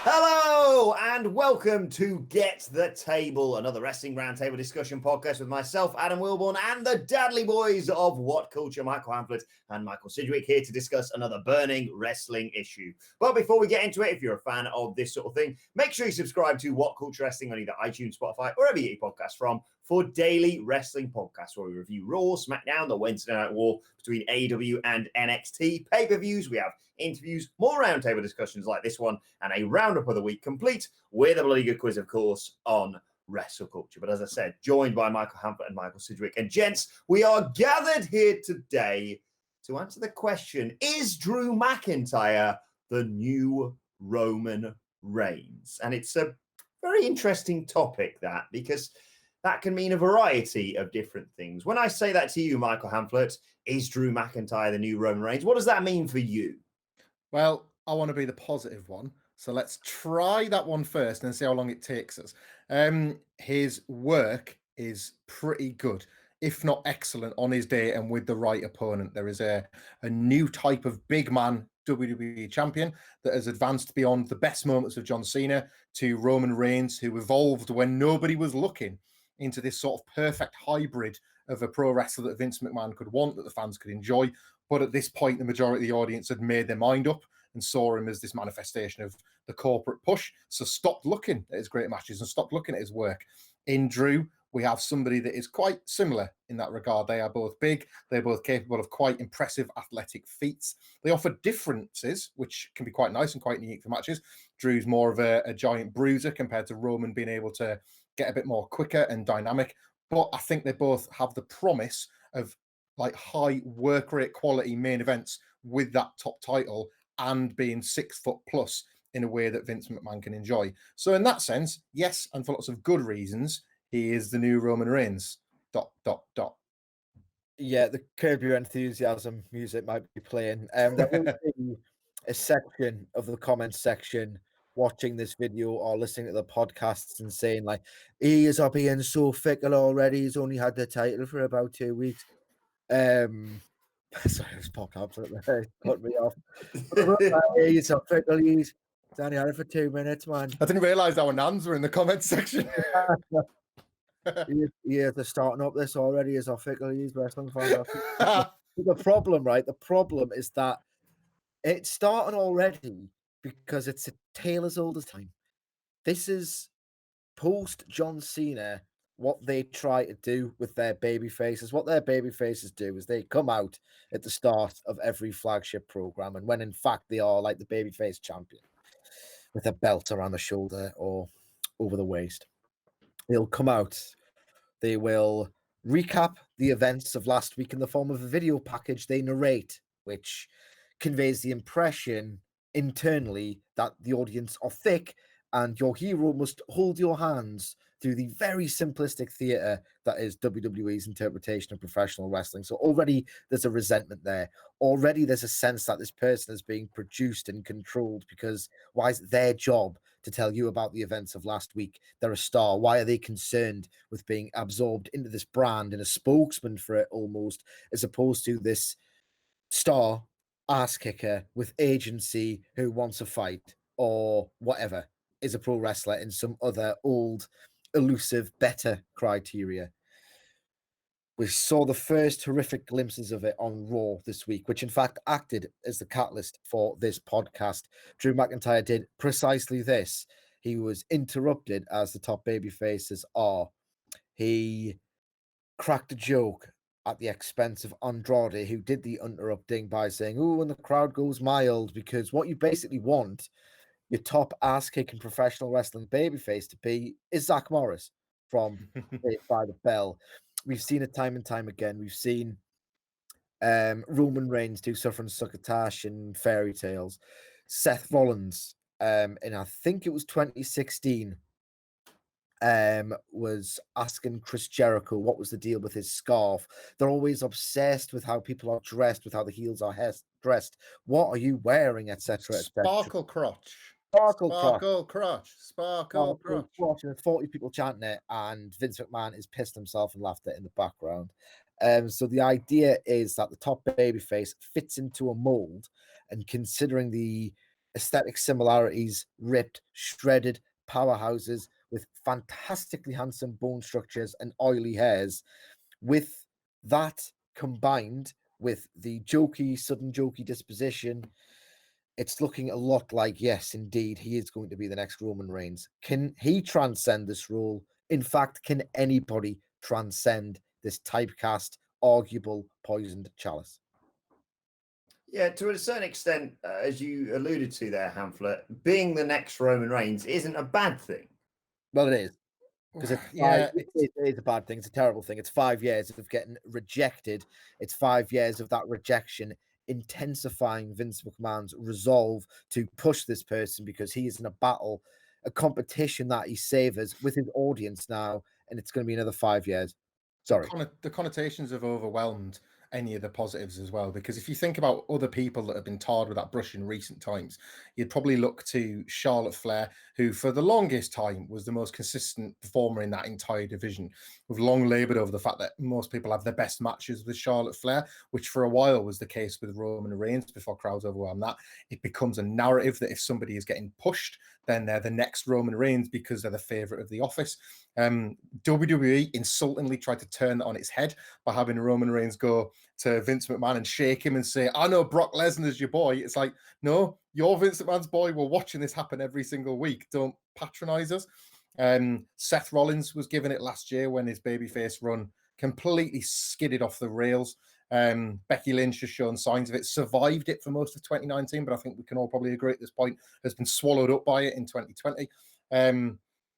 Hello and welcome to Get the Table, another wrestling roundtable discussion podcast with myself, Adam Wilborn, and the Dadley Boyz of WhatCulture, Michael Hamflett and Michael Sidgwick, here to discuss another burning wrestling issue. But before we get into it, if you're a fan of this sort of thing, make sure you subscribe to WhatCulture Wrestling on either iTunes, Spotify, or wherever you get your podcasts from for daily wrestling podcasts where we review Raw, SmackDown, the Wednesday Night War between AEW and NXT, pay-per-views, we have interviews, more roundtable discussions like this one, and a roundup of the week complete with a bloody good quiz, of course, on WrestleCulture. But as I said, joined by Michael Hamflett and Michael Sidgwick. And gents, we are gathered here today to answer the question, is Drew McIntyre the new Roman Reigns? And it's a very interesting topic, that, because that can mean a variety of different things. When I say that to you, Michael Hamflett, is Drew McIntyre the new Roman Reigns? What does that mean for you? Well, I want to be the positive one. So let's try that one first and see how long it takes us. His work is pretty good, if not excellent, on his day and with the right opponent. There is a new type of big man WWE champion that has advanced beyond the best moments of John Cena to Roman Reigns, who evolved when nobody was looking, into this sort of perfect hybrid of a pro wrestler that Vince McMahon could want, that the fans could enjoy. But at this point, the majority of the audience had made their mind up and saw him as this manifestation of the corporate push. So stopped looking at his great matches and stopped looking at his work. In Drew, we have somebody that is quite similar in that regard. They are both big. They're both capable of quite impressive athletic feats. They offer differences, which can be quite nice and quite unique for matches. Drew's more of a giant bruiser compared to Roman being able to get a bit more quicker and dynamic. But I think they both have the promise of like high work rate quality main events with that top title and being 6 foot plus in a way that Vince McMahon can enjoy. So in that sense, yes, and for lots of good reasons, he is the new Roman Reigns. ... Yeah, the Curb Your Enthusiasm music might be playing. There will be a section of the comments section watching this video or listening to the podcasts and saying like, he is being so fickle already. He's only had the title for about 2 weeks. Sorry, I was popped up. Cut me off. He's so fickle. He's only had it for 2 minutes, man. I didn't realise our nans were in the comments section. Yeah, they're starting up this already as our fickle he's wrestling fans. The problem, right? The problem is that it's starting already because it's a tale as old as time. This is post John Cena. What they try to do with their baby faces, what their baby faces do is they come out at the start of every flagship program, and when in fact they are like the babyface champion with a belt around the shoulder or over the waist. They'll come out, they will recap the events of last week in the form of a video package they narrate, which conveys the impression internally that the audience are thick and your hero must hold your hands through the very simplistic theater that is WWE's interpretation of professional wrestling. So already there's a resentment there. Already there's a sense that this person is being produced and controlled, because why is it their job to tell you about the events of last week? They're a star. Why are they concerned with being absorbed into this brand and a spokesman for it almost, as opposed to this star ass kicker with agency who wants a fight or whatever, is a pro wrestler in some other old, elusive, better criteria. We saw the first horrific glimpses of it on Raw this week, which in fact acted as the catalyst for this podcast. Drew McIntyre did precisely this. He was interrupted, as the top baby faces are. He cracked a joke at the expense of Andrade, who did the interrupting by saying, "Oh, and the crowd goes mild," because what you basically want your top ass-kicking professional wrestling babyface to be is Zach Morris from Saved by the Bell. We've seen it time and time again. We've seen Roman Reigns do Suffering Succotash and Fairy Tales. Seth Rollins, and I think it was 2016, was asking Chris Jericho what was the deal with his scarf. They're always obsessed with how people are dressed, with how the heels are dressed. What are you wearing, etc. Sparkle crotch. Sparkle crotch. And 40 people chanting it, and Vince McMahon is pissed himself and laughed at in the background. So the idea is that the top babyface fits into a mold, and considering the aesthetic similarities, ripped, shredded powerhouses with fantastically handsome bone structures and oily hairs. With that combined with the sudden jokey disposition, it's looking a lot like, yes, indeed, he is going to be the next Roman Reigns. Can he transcend this role? In fact, can anybody transcend this typecast, arguable, poisoned chalice? Yeah, to a certain extent, as you alluded to there, Hamflet, being the next Roman Reigns isn't a bad thing. Well, it is. Because it's Yeah, it is a bad thing. It's a terrible thing. It's 5 years of getting rejected. It's 5 years of that rejection intensifying Vince McMahon's resolve to push this person because he is in a battle, a competition that he savors with his audience now, and it's going to be another 5 years. Sorry. The connotations have overwhelmed any of the positives as well, because if you think about other people that have been tarred with that brush in recent times, you'd probably look to Charlotte Flair, who for the longest time was the most consistent performer in that entire division. We've long labored over the fact that most people have their best matches with Charlotte Flair, which for a while was the case with Roman Reigns before crowds overwhelmed that. It becomes a narrative that if somebody is getting pushed, then they're the next Roman Reigns because they're the favorite of the office. WWE insultingly tried to turn that on its head by having Roman Reigns go to Vince McMahon and shake him and say, I know Brock Lesnar's your boy. It's like, no, you're Vince McMahon's boy. We're watching this happen every single week. Don't patronize us. Seth Rollins was given it last year when his babyface run completely skidded off the rails. Becky Lynch has shown signs of it, survived it for most of 2019, but I think we can all probably agree at this point has been swallowed up by it in 2020.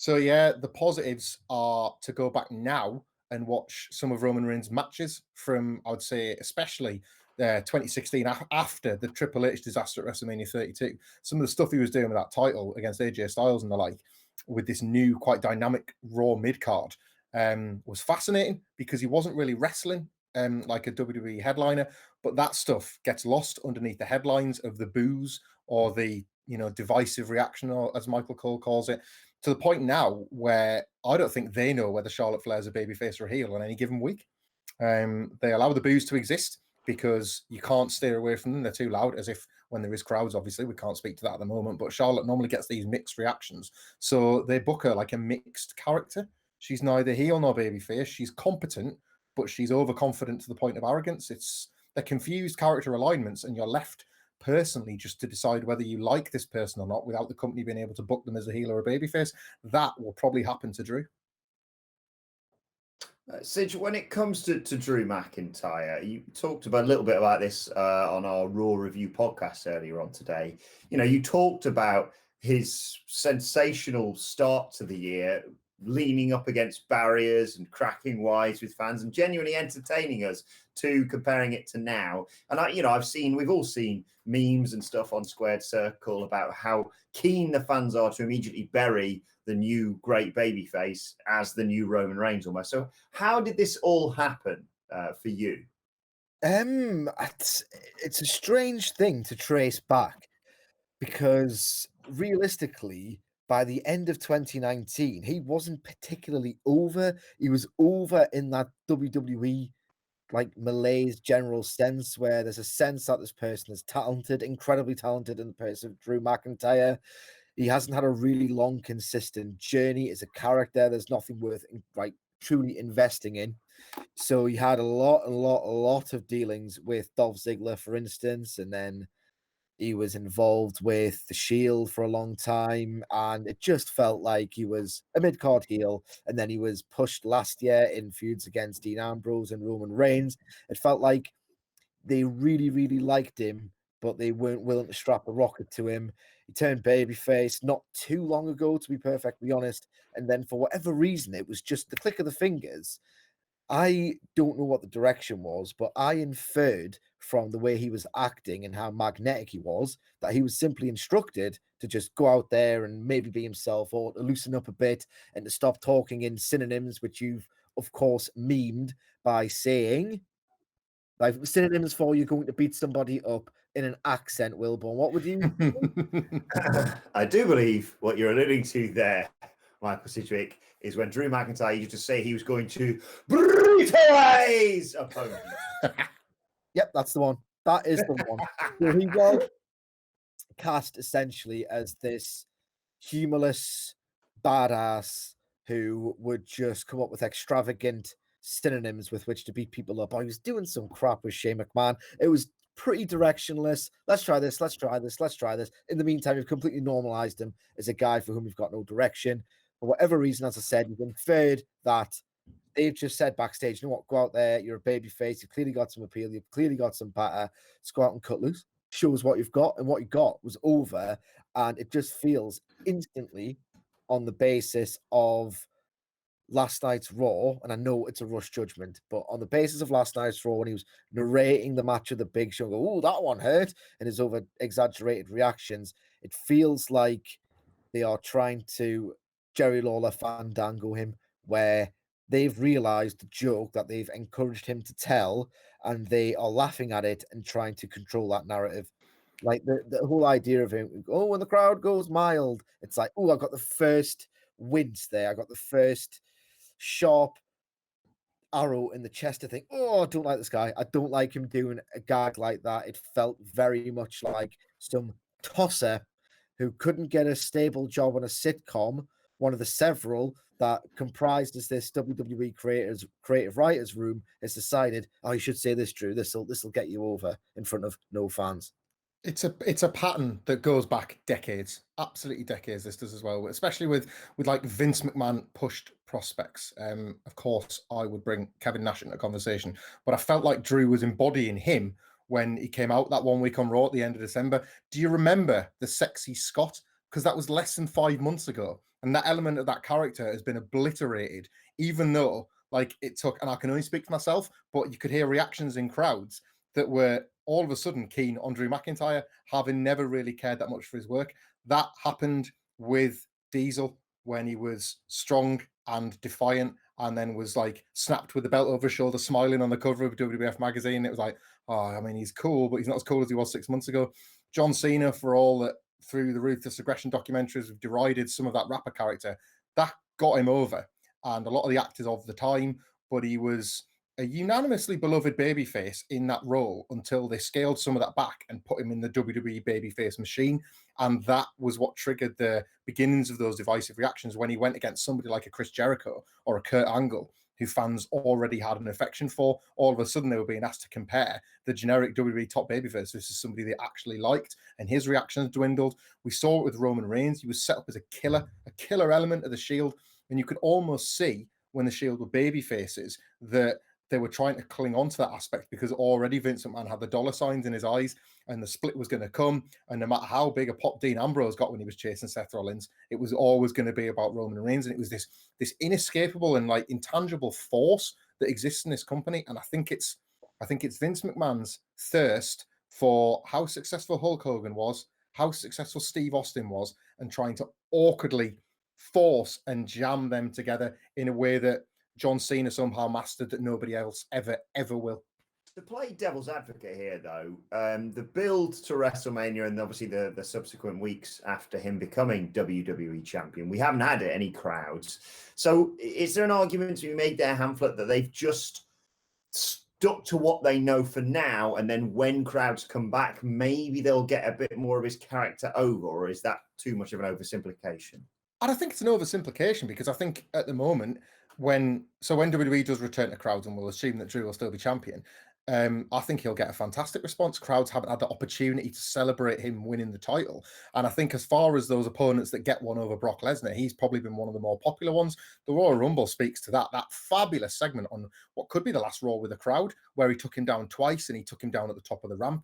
So yeah, the positives are to go back now and watch some of Roman Reigns' matches from, I would say, especially 2016 after the Triple H disaster at WrestleMania 32. Some of the stuff he was doing with that title against AJ Styles and the like, with this new, quite dynamic Raw mid-card, was fascinating because he wasn't really wrestling like a WWE headliner, but that stuff gets lost underneath the headlines of the boos or the divisive reaction, or as Michael Cole calls it, to the point now where I don't think they know whether Charlotte Flair's a babyface or a heel on any given week. They allow the boos to exist because you can't steer away from them. They're too loud, as if when there is crowds, obviously, we can't speak to that at the moment, but Charlotte normally gets these mixed reactions. So they book her like a mixed character. She's neither heel nor babyface. She's competent, but she's overconfident to the point of arrogance. They're confused character alignments, and you're left personally just to decide whether you like this person or not without the company being able to book them as a heel or a babyface. That will probably happen to Drew. Sidge, when it comes to Drew McIntyre, you talked about a little bit about this on our Raw review podcast earlier on today. You talked about his sensational start to the year, leaning up against barriers and cracking wise with fans and genuinely entertaining us, to comparing it to now. And we've all seen memes and stuff on Squared Circle about how keen the fans are to immediately bury the new great babyface as the new Roman Reigns almost. So how did this all happen for you? It's a strange thing to trace back because realistically, by the end of 2019, he wasn't particularly over. He was over in that WWE like malaise general sense, where there's a sense that this person is talented, incredibly talented in the person of Drew McIntyre. He hasn't had a really long, consistent journey as a character. There's nothing worth truly investing in. So he had a lot of dealings with Dolph Ziggler, for instance, and then he was involved with the Shield for a long time, and it just felt like he was a mid-card heel. And then he was pushed last year in feuds against Dean Ambrose and Roman Reigns. It felt like they really, really liked him, but they weren't willing to strap a rocket to him. He turned babyface not too long ago, to be perfectly honest. And then for whatever reason, it was just the click of the fingers. I don't know what the direction was, but I inferred from the way he was acting and how magnetic he was that he was simply instructed to just go out there and maybe be himself, or to loosen up a bit and to stop talking in synonyms, which you've, of course, memed by saying, like, synonyms for you're going to beat somebody up in an accent, Wilborn. What would you? I do believe what you're alluding to there, Michael Sidgwick, is when Drew McIntyre used to say he was going to brutalize opponents. Yep, that's the one. That is the one. So he was cast essentially as this humorless badass who would just come up with extravagant synonyms with which to beat people up. I was doing some crap with Shane McMahon. It was pretty directionless. Let's try this. Let's try this. Let's try this. In the meantime, you've completely normalized him as a guy for whom you've got no direction. For whatever reason, as I said, you've inferred that they've just said backstage, you know what, go out there, you're a baby face, you've clearly got some appeal, you've clearly got some patter, let's go out and cut loose. Show us what you've got, and what you got was over, and it just feels instantly on the basis of last night's Raw, and I know it's a rush judgment, but on the basis of last night's Raw, when he was narrating the match of the Big Show, go, oh, that one hurt, and his over exaggerated reactions, it feels like they are trying to Jerry Lawler fandango him, where they've realized the joke that they've encouraged him to tell, and they are laughing at it and trying to control that narrative. Like the whole idea of him, oh, when the crowd goes mild, it's like, oh, I got the first wince there. I got the first sharp arrow in the chest to think, oh, I don't like this guy. I don't like him doing a gag like that. It felt very much like some tosser who couldn't get a stable job on a sitcom, one of the several that comprises this WWE creative writers room, has decided, oh, you should say this, Drew. This'll get you over in front of no fans. It's a pattern that goes back decades, absolutely decades. This does as well, especially with like Vince McMahon pushed prospects. Of course, I would bring Kevin Nash into the conversation, but I felt like Drew was embodying him when he came out that one week on Raw at the end of December. Do you remember the sexy Scott? Because that was less than 5 months ago, and that element of that character has been obliterated. Even though, like, it took, and I can only speak for myself, but you could hear reactions in crowds that were all of a sudden keen on Drew McIntyre, having never really cared that much for his work. That happened with Diesel when he was strong and defiant, and then was like snapped with the belt over his shoulder, smiling on the cover of WWF magazine. It was like, oh, I mean, he's cool, but he's not as cool as he was 6 months ago. John Cena, for all that through the Ruthless Aggression documentaries have derided some of that rapper character, that got him over. And a lot of the actors of the time, but he was a unanimously beloved babyface in that role until they scaled some of that back and put him in the WWE babyface machine. And that was what triggered the beginnings of those divisive reactions when he went against somebody like a Chris Jericho or a Kurt Angle, who fans already had an affection for. All of a sudden, they were being asked to compare the generic WWE top babyface versus somebody they actually liked, and his reactions dwindled. We saw it with Roman Reigns. He was set up as a killer element of the Shield, and you could almost see when the Shield were baby faces that they were trying to cling on to that aspect because already Vince McMahon had the dollar signs in his eyes and the split was going to come. And no matter how big a pop Dean Ambrose got when he was chasing Seth Rollins, it was always going to be about Roman Reigns. And it was this inescapable and like intangible force that exists in this company. And I think it's Vince McMahon's thirst for how successful Hulk Hogan was, how successful Steve Austin was, and trying to awkwardly force and jam them together in a way that John Cena somehow mastered that nobody else ever will. To play devil's advocate here, though, the build to WrestleMania and obviously the subsequent weeks after him becoming WWE champion, we haven't had any crowds. So is there an argument to be made there, Hamflet, that they've just stuck to what they know for now, and then when crowds come back, maybe they'll get a bit more of his character over, or is that too much of an oversimplification? I think it's an oversimplification because I think at the moment, when WWE does return to crowds, and we'll assume that Drew will still be champion, I think he'll get a fantastic response. Crowds haven't had the opportunity to celebrate him winning the title. And I think as far as those opponents that get one over Brock Lesnar, he's probably been one of the more popular ones. The Royal Rumble speaks to that fabulous segment on what could be the last Raw with a crowd, where he took him down twice and he took him down at the top of the ramp.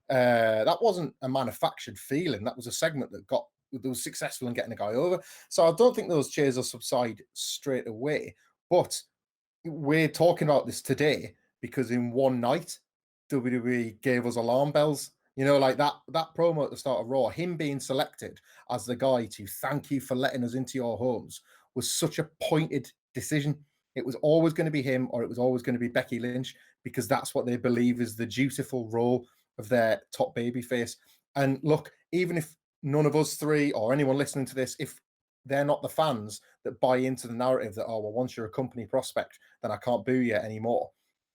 That wasn't a manufactured feeling. That was a segment that was successful in getting a guy over. So I don't think those cheers will subside straight away. But we're talking about this today because in one night, WWE gave us alarm bells. You know, like that promo at the start of Raw, him being selected as the guy to thank you for letting us into your homes was such a pointed decision. It was always going to be him, or it was always going to be Becky Lynch, because that's what they believe is the dutiful role of their top babyface. And look, even if none of us three or anyone listening to this, if they're not the fans that buy into the narrative that, oh, well, once you're a company prospect, then I can't boo you anymore,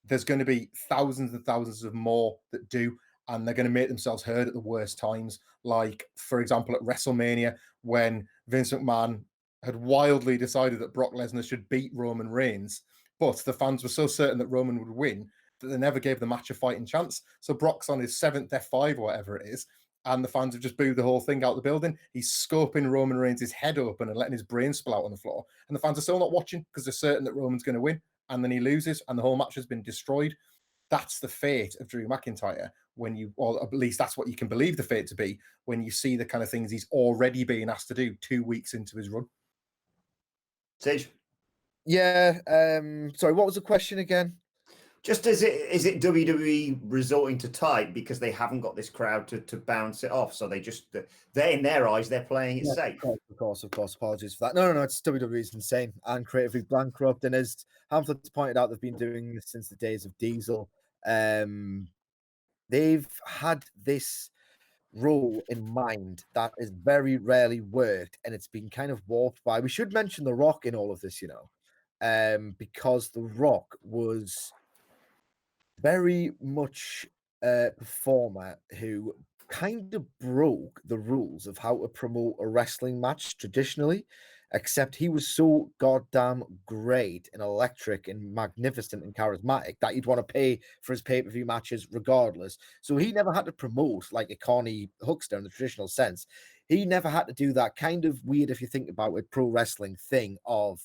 there's going to be thousands and thousands of more that do. and they're going to make themselves heard at the worst times. Like, for example, at WrestleMania, when Vince McMahon had wildly decided that Brock Lesnar should beat Roman Reigns, but the fans were so certain that Roman would win that they never gave the match a fighting chance. So Brock's on his 7th F5 or whatever it is, and the fans have just booed the whole thing out the building. He's scoping Roman Reigns' head open and letting his brain spill out on the floor. And the fans are still not watching because they're certain that Roman's going to win. And then he loses and the whole match has been destroyed. That's the fate of Drew McIntyre when you, or at least that's what you can believe the fate to be when you see the kind of things he's already being asked to do 2 weeks into his run. Sage? Yeah. Sorry, what was the question again? Just is it WWE resorting to type because they haven't got this crowd to bounce it off? So they're in their eyes, they're playing it safe. Of course. Apologies for that. No. It's WWE's insane and creatively bankrupt. And as Hamlet's pointed out, they've been doing this since the days of Diesel. They've had this rule in mind that is very rarely worked, and it's been kind of warped by. We should mention The Rock in all of this, because The Rock was very much a performer who kind of broke the rules of how to promote a wrestling match traditionally, except he was so goddamn great and electric and magnificent and charismatic that you'd want to pay for his pay-per-view matches regardless. So he never had to promote like a corny huckster in the traditional sense. He never had to do that kind of weird, if you think about it, pro wrestling thing of,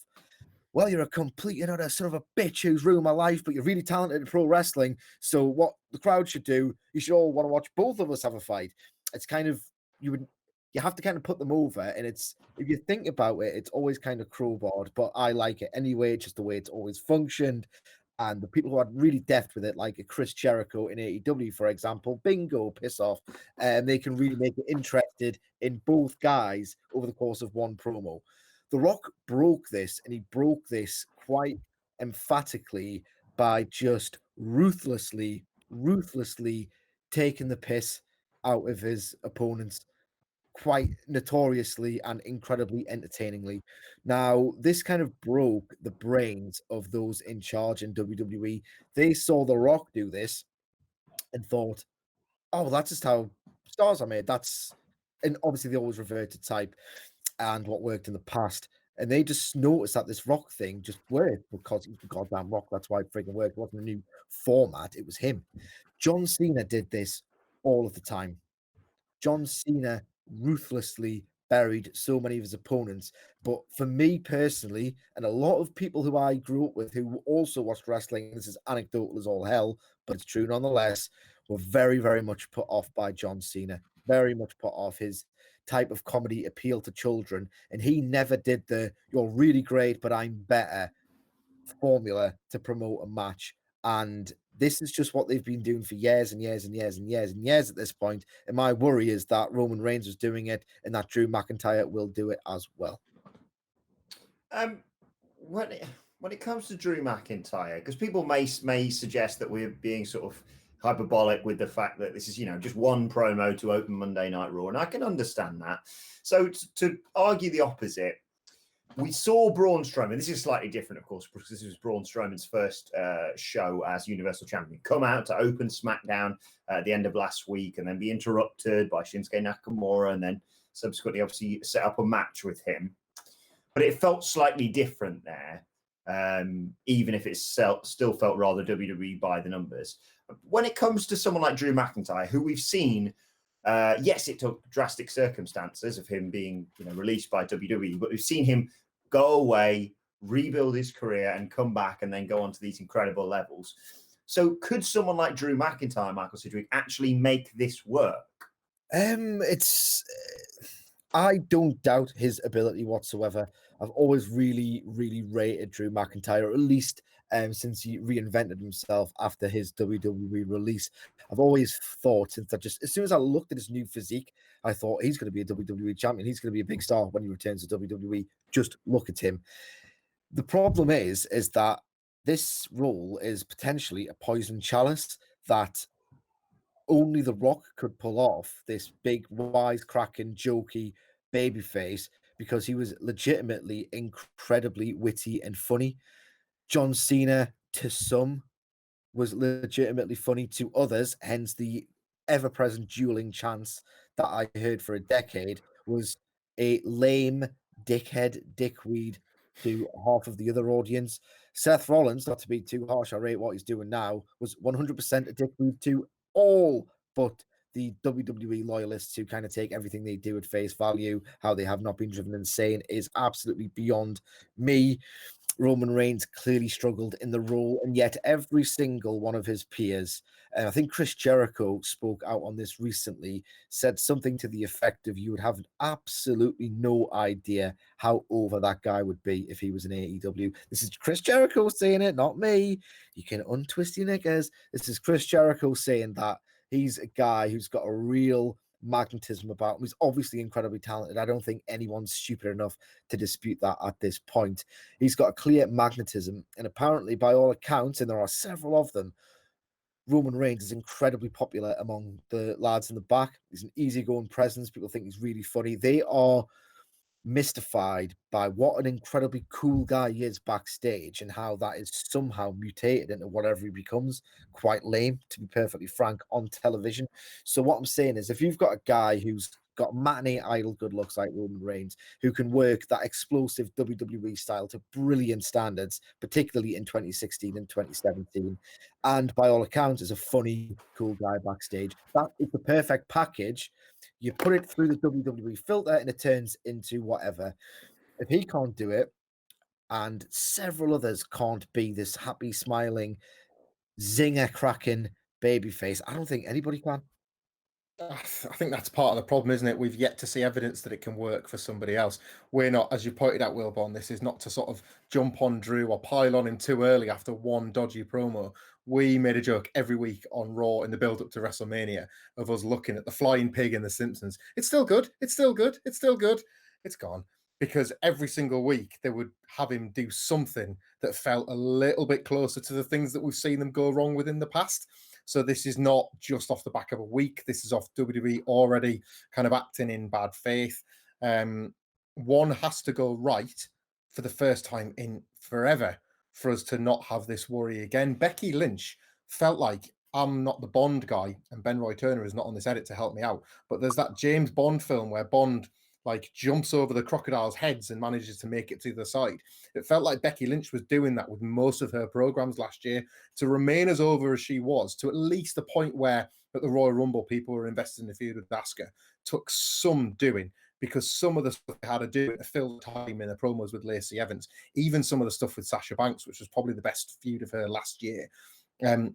well, you're a complete, a son of a bitch who's ruined my life, but you're really talented in pro wrestling. So what the crowd should do, you should all want to watch both of us have a fight. It's kind of, you have to kind of put them over. And it's, if you think about it, it's always kind of crowbarred, but I like it anyway, just the way it's always functioned. And the people who are really deft with it, like a Chris Jericho in AEW, for example, bingo, piss off. And they can really make it interested in both guys over the course of one promo. The Rock broke this, and he broke this quite emphatically by just ruthlessly taking the piss out of his opponents quite notoriously and incredibly entertainingly. Now, this kind of broke the brains of those in charge in WWE. They saw The Rock do this and thought, oh, that's just how stars are made. And obviously they always revert to type and what worked in the past. And they just noticed that this Rock thing just worked because he was the goddamn Rock. That's why it freaking worked. It wasn't a new format. It was him. John Cena did this all of the time. John Cena ruthlessly buried so many of his opponents. But for me personally, and a lot of people who I grew up with who also watched wrestling, this is anecdotal as all hell, but it's true nonetheless, were very, very much put off by John Cena. Very much put off. His type of comedy appeal to children, and he never did the "you're really great, but I'm better" formula to promote a match. And this is just what they've been doing for years and years and years and years and years at this point. And my worry is that Roman Reigns is doing it, and that Drew McIntyre will do it as well. When it comes to Drew McIntyre, because people may suggest that we're being sort of hyperbolic with the fact that this is, just one promo to open Monday Night Raw, and I can understand that. So to argue the opposite, we saw Braun Strowman. This is slightly different, of course, because this was Braun Strowman's first show as Universal Champion. Come out to open SmackDown at the end of last week, and then be interrupted by Shinsuke Nakamura, and then subsequently, obviously, set up a match with him. But it felt slightly different there, even if it still felt rather WWE by the numbers. When it comes to someone like Drew McIntyre, who we've seen, yes, it took drastic circumstances of him being released by WWE, but we've seen him go away, rebuild his career, and come back and then go on to these incredible levels. So could someone like Drew McIntyre, Michael Sidgwick, actually make this work? I don't doubt his ability whatsoever. I've always really, really rated Drew McIntyre, at least since he reinvented himself after his WWE release. I've always thought, as soon as I looked at his new physique, I thought he's going to be a WWE champion. He's going to be a big star when he returns to WWE. Just look at him. The problem is that this role is potentially a poison chalice that only The Rock could pull off, this big, wisecracking, jokey babyface, because he was legitimately incredibly witty and funny. John Cena, to some, was legitimately funny, to others, hence the ever-present dueling chants that I heard for a decade was a lame dickhead dickweed to half of the other audience. Seth Rollins, not to be too harsh, I rate what he's doing now, was 100% a dickweed to all but the WWE loyalists who kind of take everything they do at face value. How they have not been driven insane is absolutely beyond me. Roman Reigns clearly struggled in the role, and yet every single one of his peers, and I think Chris Jericho spoke out on this recently, said something to the effect of you would have absolutely no idea how over that guy would be if he was in AEW. This is Chris Jericho saying it, not me. You can untwist your knickers. This is Chris Jericho saying that he's a guy who's got a real magnetism about him. He's obviously incredibly talented. I don't think anyone's stupid enough to dispute that at this point. He's got a clear magnetism, and apparently, by all accounts, and there are several of them, Roman Reigns is incredibly popular among the lads in the back. He's an easygoing presence. People think he's really funny. They are mystified by what an incredibly cool guy he is backstage and how that is somehow mutated into whatever he becomes. Quite lame, to be perfectly frank, on television. So what I'm saying is, if you've got a guy who's got matinee idol good looks like Roman Reigns, who can work that explosive WWE style to brilliant standards, particularly in 2016 and 2017, and by all accounts is a funny, cool guy backstage, that is the perfect package. You put it through the WWE filter and it turns into whatever. If he can't do it, and several others can't be this happy, smiling, zinger cracking babyface, I don't think anybody can. I think that's part of the problem, isn't it? We've yet to see evidence that it can work for somebody else. We're not, as you pointed out, Wilborn, this is not to sort of jump on Drew or pile on him too early after one dodgy promo. We made a joke every week on Raw in the build-up to WrestleMania of us looking at the flying pig in The Simpsons. It's still good. It's still good. It's still good. It's gone. Because every single week they would have him do something that felt a little bit closer to the things that we've seen them go wrong with in the past. So this is not just off the back of a week. This is off WWE already kind of acting in bad faith. One has to go right for the first time in forever for us to not have this worry again. Becky Lynch felt like I'm not the Bond guy, and Ben Roy Turner is not on this edit to help me out. But there's that James Bond film where Bond like jumps over the crocodiles' heads and manages to make it to the side. It felt like Becky Lynch was doing that with most of her programs last year. To remain as over as she was, to at least the point where at the Royal Rumble people were invested in the feud with Asuka, took some doing, because some of the stuff they had to do to fill the time in the promos with Lacey Evans, even some of the stuff with Sasha Banks, which was probably the best feud of her last year,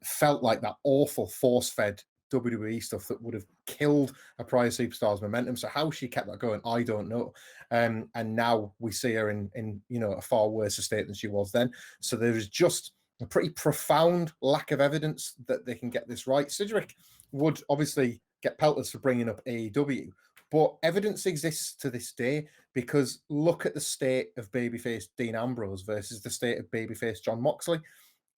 felt like that awful force-fed WWE stuff that would have killed a prior superstar's momentum. So how she kept that going, I don't know. And now we see her in a far worse state than she was then. So there is just a pretty profound lack of evidence that they can get this right. Sidgwick would obviously get pelters for bringing up AEW, but evidence exists to this day, because look at the state of babyface Dean Ambrose versus the state of babyface Jon Moxley.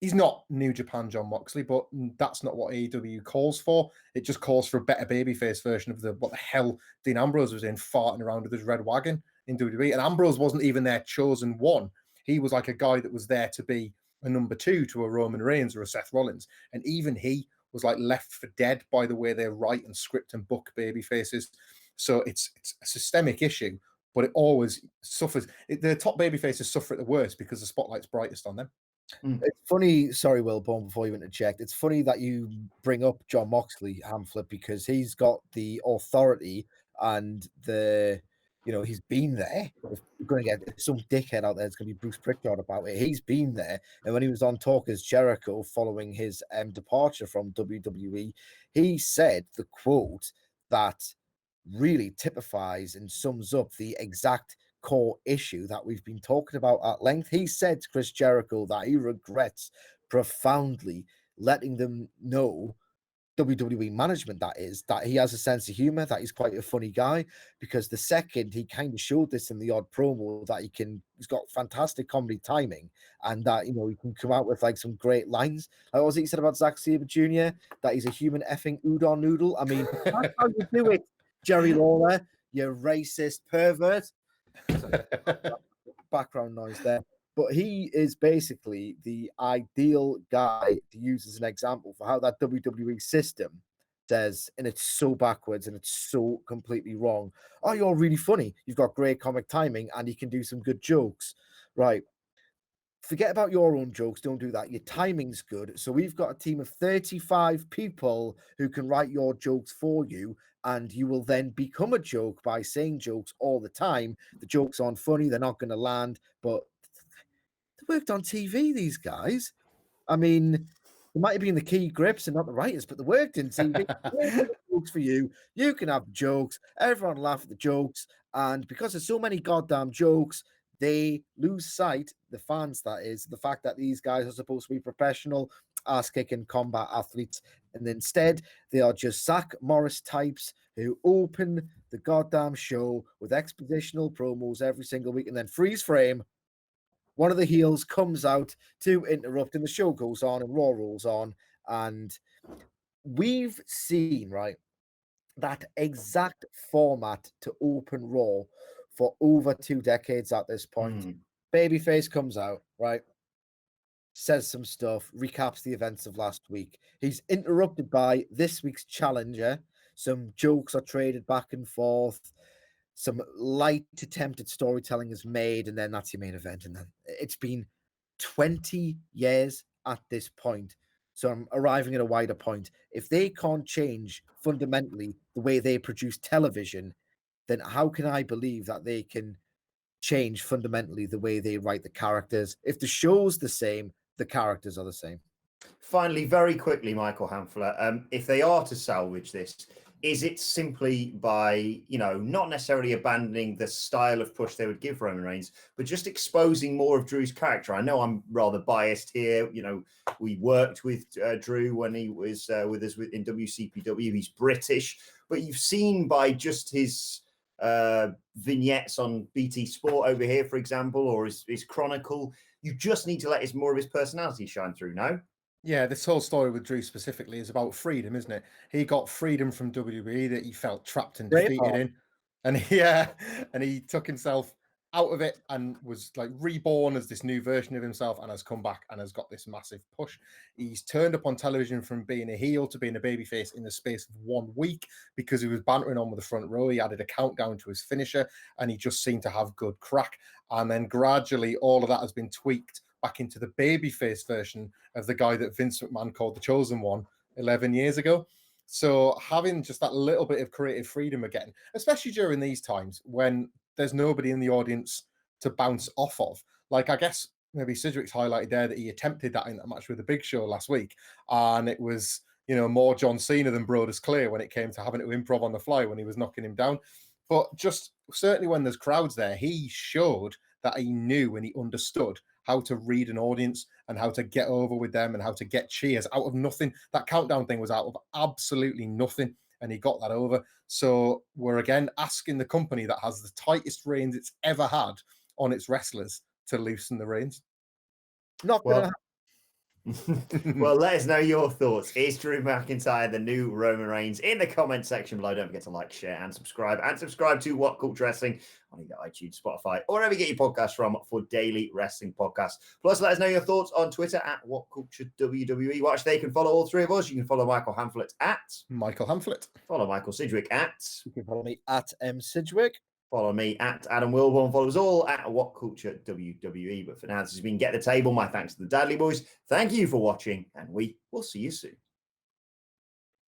He's not New Japan Jon Moxley, but that's not what AEW calls for. It just calls for a better babyface version of what the hell Dean Ambrose was in, farting around with his red wagon in WWE. And Ambrose wasn't even their chosen one. He was like a guy that was there to be a number two to a Roman Reigns or a Seth Rollins. And even he was like left for dead by the way they write and script and book babyfaces. So it's a systemic issue, but it always suffers. The top babyfaces suffer at the worst because the spotlight's brightest on them. It's funny, sorry, Wilborn, before you interject, it's funny that you bring up Jon Moxley, Hamflett, because he's got the authority and he's been there. If we're going to get some dickhead out there, it's going to be Bruce Pritchard about it. He's been there. And when he was on Talk as Jericho following his departure from WWE, he said the quote that really typifies and sums up the exact core issue that we've been talking about at length. He said to Chris Jericho that he regrets profoundly letting them know, WWE management that is, that he has a sense of humor, that he's quite a funny guy, because the second he kind of showed this in the odd promo that he's got fantastic comedy timing, and that he can come out with like some great lines. Like what was it he said about Zack Sabre Jr., that he's a human effing udon noodle. I mean, that's how you do it, Jerry Lawler, you racist pervert. Background noise there, but he is basically the ideal guy to use as an example for how that WWE system says, and it's so backwards and it's so completely wrong. Oh, you're really funny. You've got great comic timing and you can do some good jokes. Right. Forget about your own jokes. Don't do that. Your timing's good. So we've got a team of 35 people who can write your jokes for you, and you will then become a joke by saying jokes all the time. The jokes aren't funny. They're not going to land, but they worked on TV, these guys. I mean, they might have been the key grips and not the writers, but they worked in TV. Jokes for you. You can have jokes. Everyone laugh at the jokes. And because there's so many goddamn jokes, they lose sight, the fans, that is, the fact that these guys are supposed to be professional, ass-kicking combat athletes. And instead, they are just Zach Morris types who open the goddamn show with expositional promos every single week and then freeze frame. One of the heels comes out to interrupt, and the show goes on, and Raw rolls on. And we've seen, right, that exact format to open Raw for over 2 decades at this point. Babyface comes out, right, says some stuff, recaps the events of last week. He's interrupted by this week's challenger. Some jokes are traded back and forth. Some light attempt at storytelling is made, and then that's your main event. And then it's been 20 years at this point. So I'm arriving at a wider point. If they can't change fundamentally the way they produce television, then how can I believe that they can change fundamentally the way they write the characters? If the show's the same, the characters are the same. Finally, very quickly, Michael Hamfler, if they are to salvage this, is it simply by, not necessarily abandoning the style of push they would give Roman Reigns, but just exposing more of Drew's character? I know I'm rather biased here. We worked with Drew when he was with us in WCPW. He's British, but you've seen by just his vignettes on BT Sport over here, for example, or his Chronicle, you just need to let more of his personality shine through, no? Yeah, this whole story with Drew specifically is about freedom, isn't it? He got freedom from WWE that he felt trapped and defeated in. And he took himself out of it and was like reborn as this new version of himself and has come back and has got this massive push. He's turned up on television from being a heel to being a babyface in the space of 1 week because he was bantering on with the front row. He added a countdown to his finisher and he just seemed to have good crack. And then gradually all of that has been tweaked back into the babyface version of the guy that Vince McMahon called the Chosen One 11 years ago. So having just that little bit of creative freedom again, especially during these times when there's nobody in the audience to bounce off of. Like, I guess maybe Sidgwick's highlighted there that he attempted that in that match with the Big Show last week. And it was, more John Cena than Brodus Clay when it came to having to improv on the fly when he was knocking him down. But just certainly when there's crowds there, he showed that he knew and he understood how to read an audience and how to get over with them and how to get cheers out of nothing. That countdown thing was out of absolutely nothing, and he got that over. So we're again asking the company that has the tightest reins it's ever had on its wrestlers to loosen the reins. Not gonna happen. Well, let us know your thoughts. Is Drew McIntyre the new Roman Reigns? In the comment section below. Don't forget to like, share, and subscribe. And subscribe to What Culture Wrestling on either iTunes, Spotify, or wherever you get your podcasts from for daily wrestling podcasts. Plus, let us know your thoughts on Twitter at WhatCultureWWE. Watch, they can follow all three of us. You can follow Michael Hamflet at Michael Hamflet. Follow Michael Sidgwick at. You can follow me at Sidgwick. Follow me at Adam Wilborn. Follow us all at WhatCulture WWE. But for now, this has been Get the Table. My thanks to the Dadley Boyz. Thank you for watching, and we will see you soon.